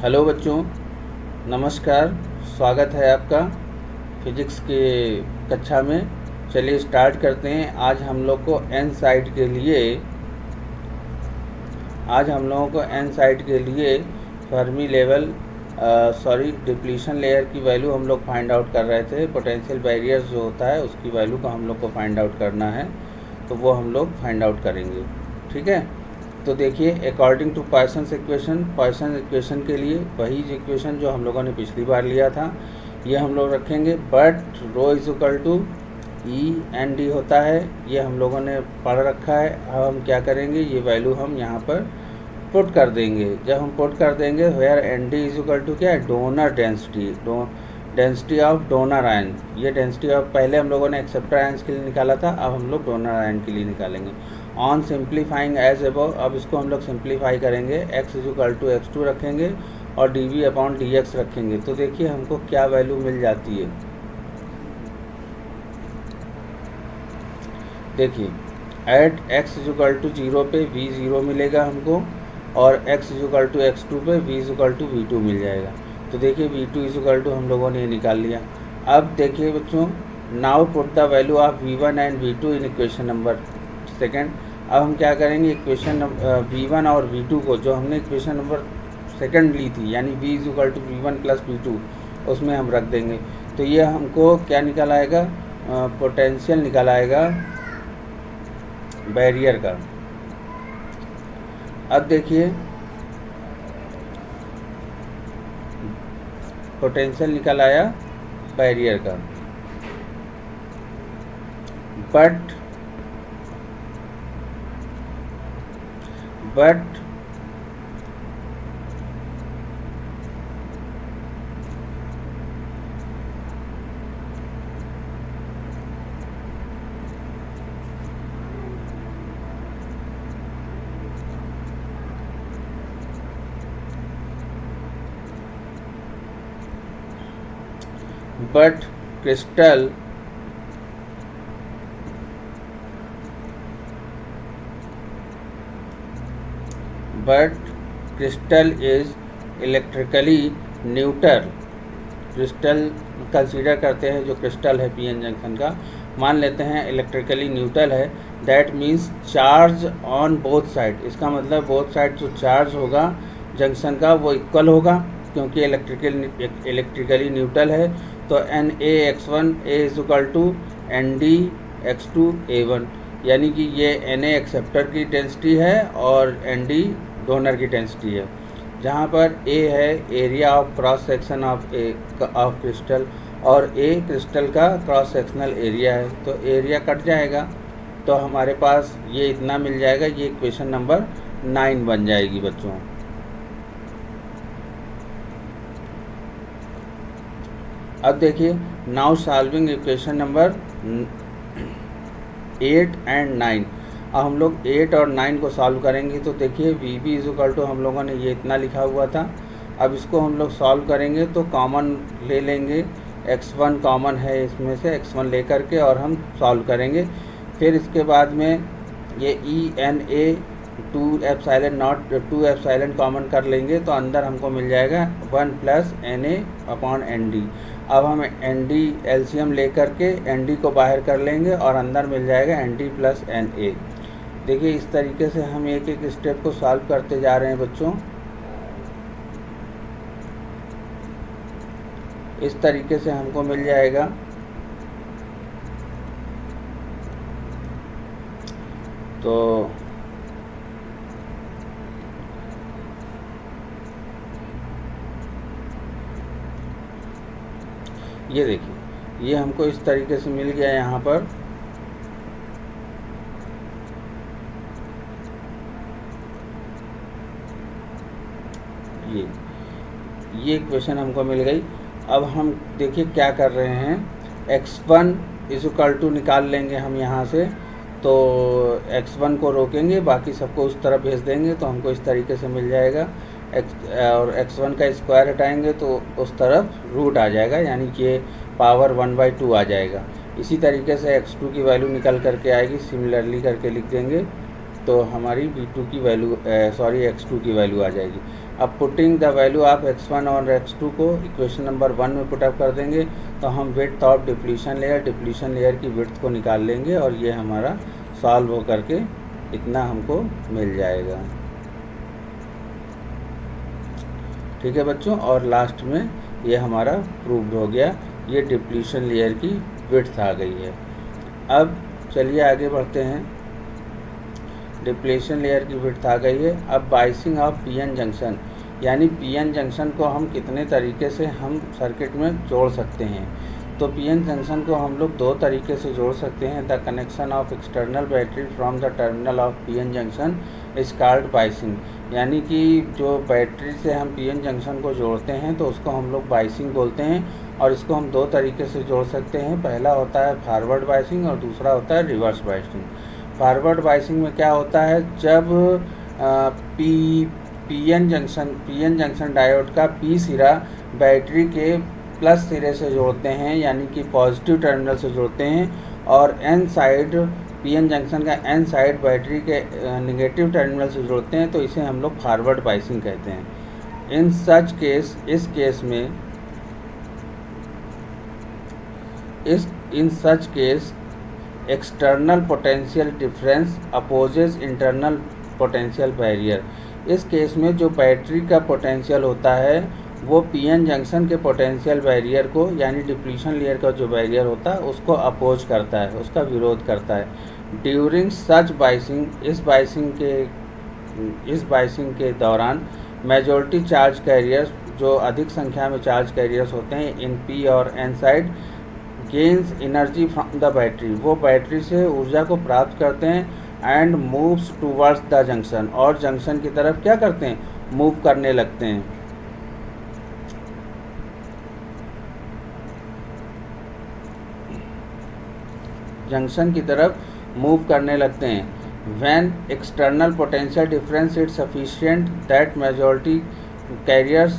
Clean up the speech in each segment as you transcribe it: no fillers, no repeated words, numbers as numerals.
Hello बच्चों, नमस्कार। स्वागत है आपका फिजिक्स के कक्षा में। चलिए स्टार्ट करते हैं। आज हम लोगों को एन साइड के लिए फर्मी लेवल डिप्लीशन लेयर की वैल्यू हम लोग फाइंड आउट कर रहे थे। पोटेंशियल बैरियर्स जो होता है उसकी वैल्यू को हम लोग को फाइंड आउट करना है, तो वो हम लोग फाइंड आउट करेंगे। ठीक है, तो देखिए अकॉर्डिंग टू पॉइसन्स इक्वेशन के लिए वही इक्वेशन जो हम लोगों ने पिछली बार लिया था ये हम लोग रखेंगे। But rho is equal to E/d होता है, ये हम लोगों ने पढ़ रखा है। अब हम क्या करेंगे, ये वैल्यू हम यहाँ पर पुट कर देंगे। जब हम पुट कर देंगे where ND is equal to क्या है, donor density of donor ion. ये डेंसिटी ऑफ पहले हम लोगों ने एक्सेप्टर आयन्स के लिए निकाला था, अब हम लोग डोनर आयन के लिए निकालेंगे। ऑन सिंप्लीफाइंग एज अबव, अब इसको हम लोग सिंप्लीफाई करेंगे। x is equal to x2 रखेंगे और dV/dx रखेंगे। तो देखिए हमको क्या वैल्यू मिल जाती है। देखिए at x is equal to 0 पे V0 मिलेगा हमको, और x is equal to x2 पे V is equal to V2 मिल जाएगा। तो देखिए V2 इज इक्वल टू हम लोगों ने निकाल लिया। अब देखिए बच्चों, now put the value of V1 and V2 in equation number second. अब हम क्या करेंगे, इक्वेशन V1 और V2 को जो हमने इक्वेशन नंबर सेकेंड ली थी, यानी V is equal to V1 plus V2, उसमें हम रख देंगे। तो ये हमको क्या निकल आएगा, पोटेंशियल निकल आएगा बैरियर का। अब देखिए पोटेंशियल निकल आया बैरियर का। But crystal is electrically neutral. Crystal consider करते हैं, जो क्रिस्टल है पीएन जंक्शन का, मान लेते हैं इलेक्ट्रिकली न्यूट्रल है। That means charge on both side. इसका मतलब बोथ साइड जो चार्ज होगा जंक्शन का वो इक्वल होगा, क्योंकि इलेक्ट्रिकली न्यूट्रल है। तो Na(x1) is equal to Nd(x2)(A1), यानी कि ये Na एक्सेप्टर की डेंसिटी है और Nd डोनर की डेंसिटी है। जहाँ पर A है area of cross section of crystal, और A क्रिस्टल का क्रॉस सेक्शनल एरिया है। तो एरिया कट जाएगा तो हमारे पास ये इतना मिल जाएगा। ये इक्वेशन नंबर 9 बन जाएगी बच्चों। अब देखिए now solving equation number 8 and 9। अब हम लोग 8 और 9 को सॉल्व करेंगे। तो देखिए VB इज इक्वल टू हम लोगों ने ये इतना लिखा हुआ था। अब इसको हम लोग सॉल्व करेंगे तो कॉमन ले लेंगे, x1 कॉमन है इसमें से, x1 लेकर के और हम सॉल्व करेंगे। फिर इसके बाद में ये ENA 2 एप्सिलॉन कॉमन कर लेंगे, तो अंदर हमको मिल जाएगा 1 प्लस Na/Nd। अब हम Nd एलसीएम लेकर के Nd को बाहर कर लेंगे और अंदर मिल जाएगा Nd प्लस Na। देखिए इस तरीके से हम एक एक स्टेप को सॉल्व करते जा रहे हैं बच्चों। इस तरीके से हमको मिल जाएगा। तो ये देखिए ये हमको इस तरीके से मिल गया यहाँ पर। ये इक्वेशन हमको मिल गई। अब हम देखिए क्या कर रहे हैं, x1 इज इक्वल टू निकाल लेंगे हम यहाँ से। तो x1 को रोकेंगे, बाकी सबको उस तरफ भेज देंगे, तो हमको इस तरीके से मिल जाएगा। और x1 का स्क्वायर हटाएंगे तो उस तरफ रूट आ जाएगा, यानी कि पावर 1/2 आ जाएगा। इसी तरीके से x2 की वैल्यू निकल करके आएगी। सिमिलरली करके लिख देंगे तो हमारी V2 की वैल्यू X2 की वैल्यू आ जाएगी। अब putting the value of X1 और X2 को इक्वेशन नंबर 1 में पुटअप कर देंगे तो हम विड्थ ऑफ डिप्लीशन लेयर की विड्थ को निकाल लेंगे और ये हमारा सॉल्व हो करके इतना हमको मिल जाएगा। ठीक है बच्चों, और लास्ट में ये हमारा प्रूव्ड हो गया, ये डिप्लीशन लेयर की विड्थ आ गई है। अब चलिए आगे बढ़ते हैं। डिप्लीशन लेयर की विड्थ आ गई है। अब बाइसिंग ऑफ पीएन जंक्शन, यानी पीएन जंक्शन को हम कितने तरीके से हम सर्किट में जोड़ सकते हैं। तो पीएन जंक्शन को हम लोग 2 तरीके से जोड़ सकते हैं। The connection of external battery from the terminal of PN junction is called biasing, यानी कि जो बैटरी से हम पीएन जंक्शन को जोड़ते हैं तो उसको हम लोग बाइसिंग बोलते हैं। और इसको हम 2 तरीके से जोड़ सकते हैं। पहला होता है फॉरवर्ड बाइसिंग और दूसरा होता है रिवर्स बाइसिंग। फॉरवर्ड बाइसिंग में क्या होता है, जब पीएन जंक्शन डायोड का पी सिरा बैटरी के प्लस सिरे से जोड़ते हैं, यानी कि पॉजिटिव टर्मिनल से जोड़ते हैं, और एन साइड पीएन जंक्शन का एन साइड बैटरी के नेगेटिव टर्मिनल से जोड़ते हैं, तो इसे हम लोग फॉरवर्ड बाइसिंग कहते हैं। In such case external potential difference opposes internal potential barrier. इस केस में जो बैटरी का पोटेंशियल होता है वो पीएन जंक्शन के पोटेंशियल बैरियर को, यानी डिप्लीशन लेयर का जो बैरियर होता है उसको अपोज करता है, उसका विरोध करता है। ड्यूरिंग सच बाइसिंग, इस बाइसिंग के दौरान मेजॉरिटी चार्ज कैरियर्स, जो अधिक संख्या में चार्ज कैरियर्स होते हैं इन पी और N side, gains energy from the battery, वो बैटरी से ऊर्जा को प्राप्त करते हैं and moves towards the junction, और जंक्शन की तरफ क्या करते हैं, मूव करने लगते हैं। जंक्शन की तरफ मूव करने लगते हैं। When external potential difference is sufficient that majority carriers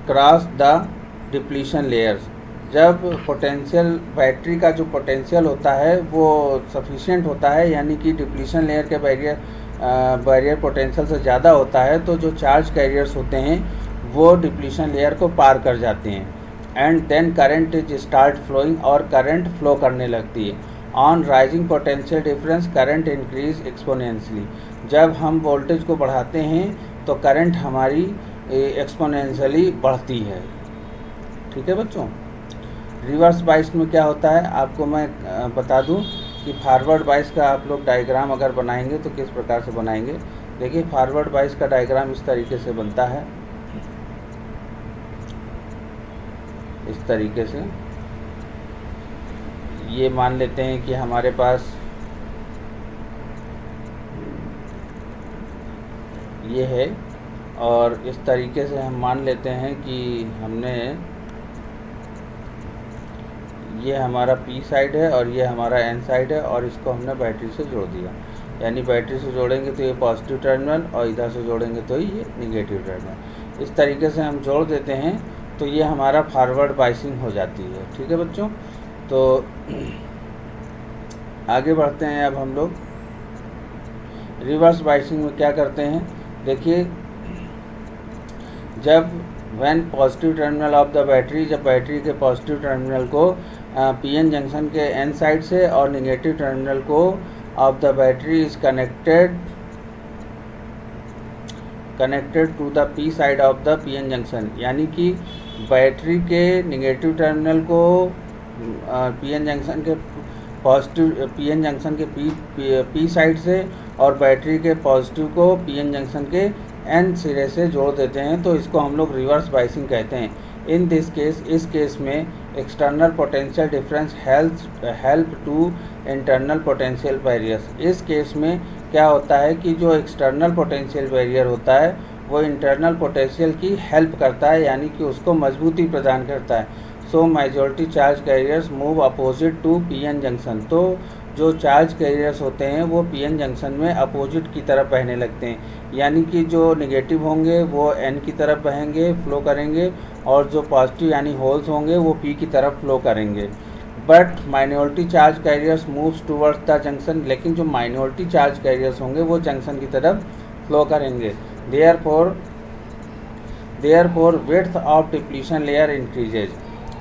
cross the depletion layers, जब पोटेंशियल बैटरी का जो पोटेंशियल होता है वो सफिशिएंट होता है, यानी कि डिप्लीशन लेयर के बैरियर पोटेंशियल से ज़्यादा होता है, तो जो चार्ज कैरियर्स होते हैं वो डिप्लीशन लेयर को पार कर जाते हैं। And then current is start flowing, और करंट फ्लो करने लगती है। On rising potential difference current increase exponentially, जब हम वोल्टेज को बढ़ाते हैं तो करंट हमारी एक्सपोनेंशियली बढ़ती है। ठीक है बच्चों। रिवर्स बाइस में क्या होता है आपको मैं बता दूं कि फॉरवर्ड बाइस का आप लोग डायग्राम अगर बनाएंगे तो किस प्रकार से बनाएंगे। देखिए फॉरवर्ड बाइस का डायग्राम इस तरीके से बनता है, इस तरीके से। ये मान लेते हैं कि हमारे पास ये है, और इस तरीके से हम मान लेते हैं कि हमने, ये हमारा पी साइड है और ये हमारा एन साइड है, और इसको हमने बैटरी से जोड़ दिया। यानी बैटरी से जोड़ेंगे तो ये पॉजिटिव टर्मिनल और इधर से जोड़ेंगे तो ये निगेटिव टर्मिनल। इस तरीके से हम जोड़ देते हैं तो ये हमारा फॉरवर्ड बाइसिंग हो जाती है। ठीक है बच्चों, तो आगे बढ़ते हैं। अब हम लोग रिवर्स बाइसिंग में क्या करते हैं, देखिए जब when positive terminal of the battery, जब बैटरी के पॉजिटिव टर्मिनल को पीएन जंक्शन के एन साइड से और नेगेटिव टर्मिनल को of the battery is connected to the P side of the PN junction, यानी कि बैटरी के नेगेटिव टर्मिनल को पीएन जंक्शन के पी साइड से और बैटरी के पॉजिटिव को पीएन जंक्शन के एन सिरे से जोड़ देते हैं, तो इसको हम लोग रिवर्स बाइसिंग कहते हैं। इन दिस केस, इस केस में external potential difference help to internal potential barriers. इस केस में क्या होता है कि जो एक्सटर्नल पोटेंशियल बैरियर होता है वो इंटरनल पोटेंशियल की हेल्प करता है, यानी कि उसको मजबूती प्रदान करता है। So majority charge carriers move opposite to PN junction, तो जो चार्ज कैरियर्स होते हैं वो पीएन जंक्शन में अपोजिट की तरफ बहने लगते हैं, यानी कि जो नेगेटिव होंगे वो एन की तरफ बहेंगे, फ्लो करेंगे, और जो पॉजिटिव यानी होल्स होंगे वो पी की तरफ फ्लो करेंगे। But minority charge carriers moves towards the junction, लेकिन जो माइनॉरिटी चार्ज कैरियर्स होंगे वो जंक्शन की तरफ फ्लो करेंगे। Therefore width of depletion layer increases.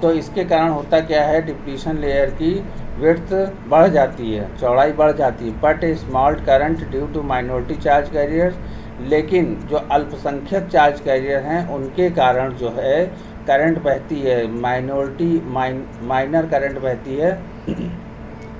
तो इसके कारण होता क्या है, डिप्लीशन लेयर की विड्थ बढ़ जाती है, चौड़ाई बढ़ जाती है। But a small current due to minority charge carriers, लेकिन जो अल्पसंख्यक चार्ज कैरियर हैं उनके कारण जो है करंट बहती है, माइनर करंट बहती है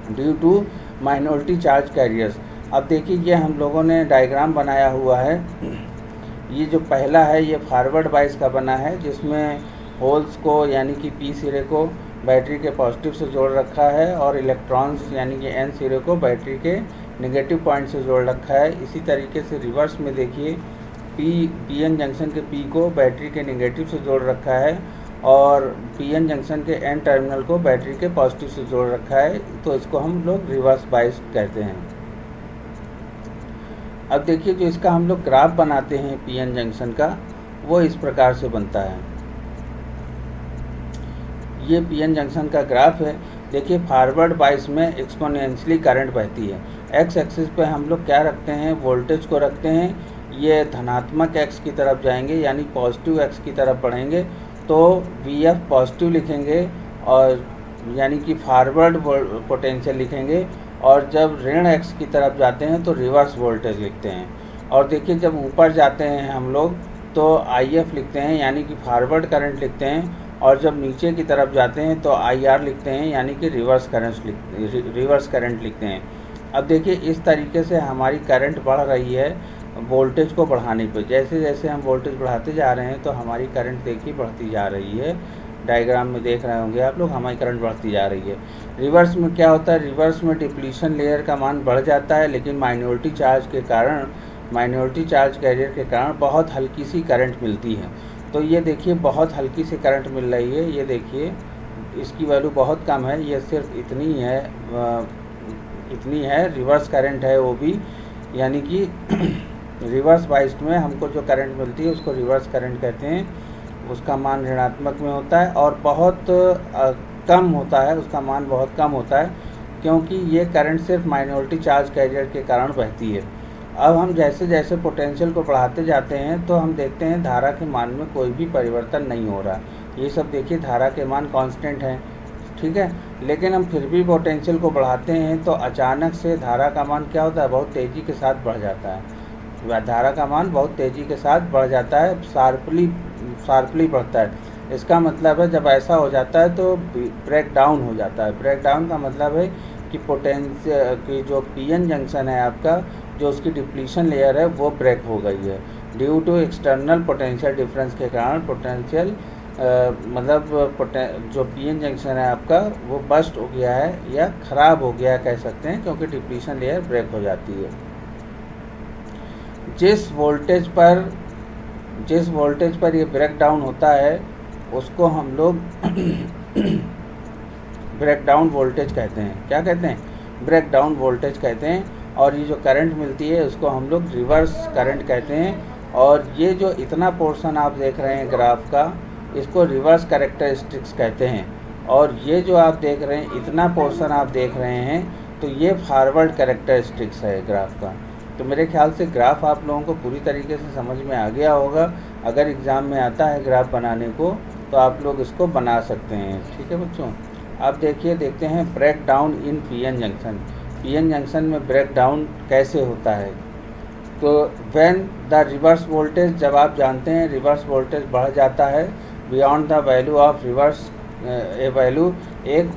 due to minority charge carriers. अब देखिए ये हम लोगों ने डायग्राम बनाया हुआ है। ये जो पहला है ये फॉरवर्ड बाइस का बना है, जिसमें होल्स को यानी कि पी सिरे को बैटरी के पॉजिटिव से जोड़ रखा है और इलेक्ट्रॉन्स यानी कि एन सिरे को बैटरी के नेगेटिव पॉइंट से जोड़ रखा है। इसी तरीके से रिवर्स में देखिए पीएन जंक्शन के पी को बैटरी के नेगेटिव से जोड़ रखा है और पीएन जंक्शन के एन टर्मिनल को बैटरी के पॉजिटिव से जोड़ रखा है। तो इसको हम लोग रिवर्स बाइस कहते हैं। अब देखिए जो इसका हम लोग ग्राफ बनाते हैं पीएन जंक्शन का, वो इस प्रकार से बनता है। ये पीएन जंक्शन का ग्राफ है। देखिए फॉरवर्ड बाइस में एक्सपोनेंशियली करंट बहती है। एक्स एक्सिस पे हम लोग क्या रखते हैं, वोल्टेज को रखते हैं। ये धनात्मक एक्स की तरफ जाएंगे यानी पॉजिटिव एक्स की तरफ बढ़ेंगे तो वी एफ पॉजिटिव लिखेंगे और यानी कि फॉरवर्ड पोटेंशियल लिखेंगे, और जब ऋण एक्स की तरफ जाते हैं तो रिवर्स वोल्टेज लिखते हैं। और देखिए जब ऊपर जाते हैं हम लोग तो आई एफ लिखते हैं यानी कि फॉरवर्ड करंट लिखते हैं, और जब नीचे की तरफ जाते हैं तो आई आर लिखते हैं यानी कि रिवर्स करंट लिखते हैं। अब देखिए इस तरीके से हमारी करंट बढ़ रही है वोल्टेज को बढ़ाने पे। जैसे जैसे हम वोल्टेज बढ़ाते जा रहे हैं तो हमारी करंट देखिए बढ़ती जा रही है। डायग्राम में देख रहे होंगे आप लोग, हमारी करंट बढ़ती जा रही है। रिवर्स में क्या होता है, रिवर्स में डिप्लीशन लेयर का मान बढ़ जाता है, लेकिन माइनॉरिटी चार्ज कैरियर के कारण बहुत हल्की सी करंट मिलती है। तो ये देखिए बहुत हल्की सी करंट मिल रही है। ये देखिए इसकी वैल्यू बहुत कम है, ये सिर्फ इतनी है। रिवर्स करंट है वो भी, यानी कि रिवर्स बाइस्ड में हमको जो करंट मिलती है उसको रिवर्स करंट कहते हैं। उसका मान ऋणात्मक में होता है और बहुत कम होता है, उसका मान बहुत कम होता है, क्योंकि ये करंट सिर्फ माइनॉरिटी चार्ज कैरियर के कारण बहती है। अब हम जैसे जैसे पोटेंशियल को बढ़ाते जाते हैं तो हम देखते हैं धारा के मान में कोई भी परिवर्तन नहीं हो रहा। ये सब देखिए धारा के मान कांस्टेंट हैं, ठीक है। लेकिन हम फिर भी पोटेंशियल को बढ़ाते हैं तो अचानक से धारा का मान क्या होता है, बहुत तेज़ी के साथ बढ़ जाता है। धारा का मान बहुत तेज़ी के साथ बढ़ जाता है, शार्पली बढ़ता है। इसका मतलब है जब ऐसा हो जाता है तो ब्रेक डाउन हो जाता है। ब्रेक डाउन का मतलब है कि पोटेंशियल की जो पीएन जंक्शन है आपका, जो उसकी डिप्लीशन लेयर है वो ब्रेक हो गई है due to external potential difference के कारण। पोटेंशियल जो पीएन जंक्शन है आपका वो बस्ट हो गया है या ख़राब हो गया कह सकते हैं, क्योंकि डिप्लीशन लेयर ब्रेक हो जाती है। जिस वोल्टेज पर ये ब्रेक डाउन होता है उसको हम लोग ब्रेक डाउन वोल्टेज कहते हैं। क्या कहते हैं, ब्रेक डाउन वोल्टेज कहते हैं। और ये जो करंट मिलती है उसको हम लोग रिवर्स करंट कहते हैं। और ये जो इतना पोर्शन आप देख रहे हैं ग्राफ का, इसको रिवर्स कैरेक्टरिस्टिक्स कहते हैं। और ये जो आप देख रहे हैं इतना पोर्शन आप देख रहे हैं तो ये फॉरवर्ड कैरेक्टरिस्टिक्स है ग्राफ का। तो मेरे ख्याल से ग्राफ आप लोगों को पूरी तरीके से समझ में आ गया होगा। अगर एग्ज़ाम में आता है ग्राफ बनाने को तो आप लोग इसको बना सकते हैं, ठीक है बच्चों। अब देखते हैं breakdown in PN junction. PN junction में ब्रेक डाउन कैसे होता है। तो व्हेन द रिवर्स वोल्टेज, जब आप जानते हैं रिवर्स वोल्टेज बढ़ जाता है beyond the value of reverse एक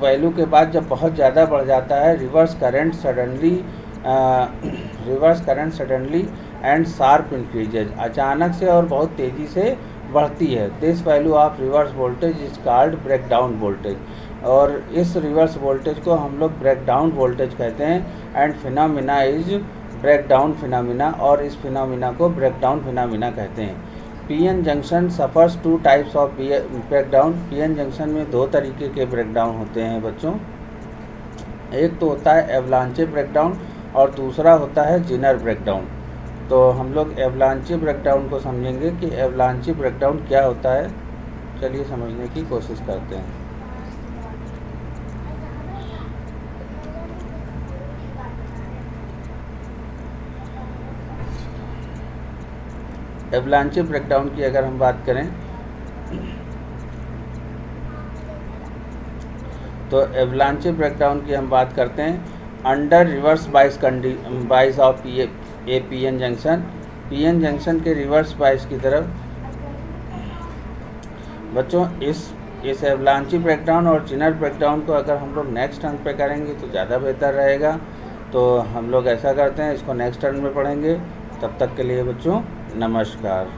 वैल्यू के बाद जब बहुत ज़्यादा बढ़ जाता है, reverse current suddenly and sharp increases, अचानक से और बहुत तेज़ी से बढ़ती है। This value of reverse voltage is called breakdown voltage. और इस रिवर्स वोल्टेज को हम लोग ब्रेक डाउन वोल्टेज कहते हैं। And phenomena is breakdown phenomena, और इस फिनोमिना को ब्रेक डाउन फिनोमिना कहते हैं। PN junction suffers 2 types of breakdown. PN junction में 2 तरीके के ब्रेक डाउन होते हैं बच्चों। एक तो होता है एवलांचे ब्रेक डाउन और दूसरा होता है जिनर ब्रेक डाउन। तो हम लोग एवलांचे ब्रेक डाउन को समझेंगे कि एवलांचे ब्रेक डाउन क्या होता है। चलिए समझने की कोशिश करते हैं। एवलांचे ब्रेकडाउन की अगर हम बात करें तो एवलांचे ब्रेकडाउन की हम बात करते हैं under reverse bias of PN junction. PN junction के रिवर्स बाइस की तरफ बच्चों इस एवलांची ब्रेकडाउन और जिनर ब्रेकडाउन को अगर हम लोग नेक्स्ट टर्न पे करेंगे तो ज़्यादा बेहतर रहेगा। तो हम लोग ऐसा करते हैं, इसको नेक्स्ट टर्न में पढ़ेंगे। तब तक के लिए बच्चों नमस्कार।